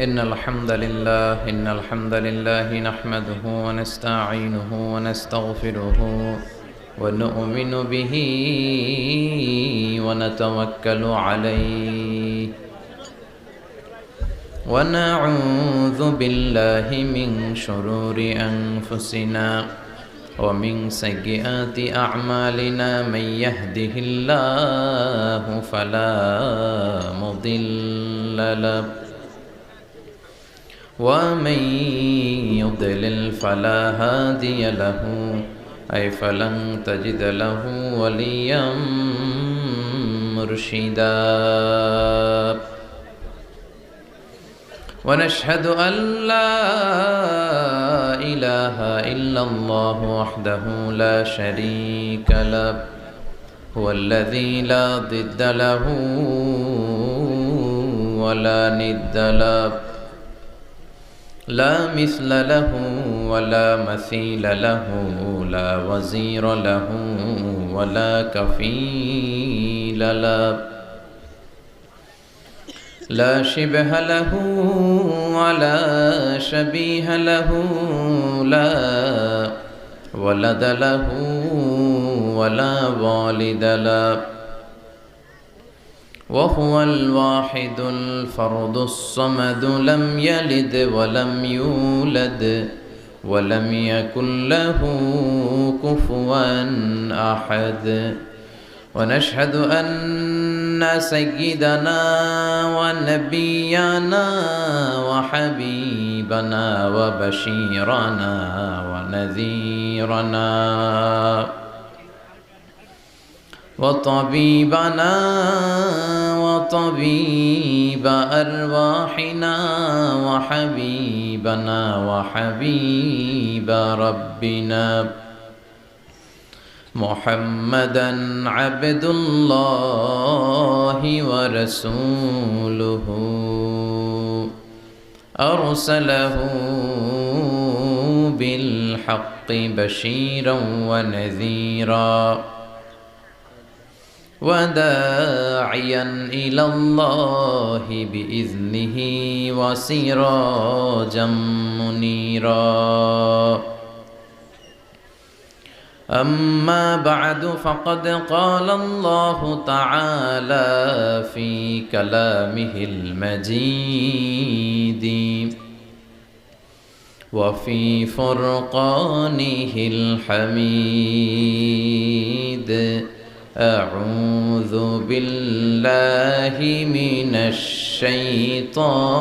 إن الحمد لله نحمده ونستعينه ونستغفره ونؤمن به ونتوكل عليه ونعوذ بالله من شرور أنفسنا ومن سيئات أعمالنا من يهده الله فلا مضل له ومن يضلل فلا هادي له أي فلن تجد له وليا مرشدا ونشهد أن لا إله إلا الله وحده لا شريك له هو الذي لا ضد له ولا ند له لا مثل له ولا مثيل له لا وزير له ولا كفيل له لا شبه له ولا شبيه له لا ولد له ولا والد له وهو الواحد الفرد الصمد لم يلد ولم يولد ولم يكن له كفوا أحد ونشهد أن سيدنا ونبينا وحبيبنا وبشيرنا ونذيرنا وطبيبنا وطبيب أرواحنا وحبيبنا وحبيب ربنا محمدا عبد الله ورسوله أرسله بالحق بشيرا ونذيرا وداعيا إلى الله بإذنه وسراجا منيرا أما بعد فقد قال الله تعالى في كلامه المجيد وفي فرقانه الحميد أعوذ بالله من الشيطان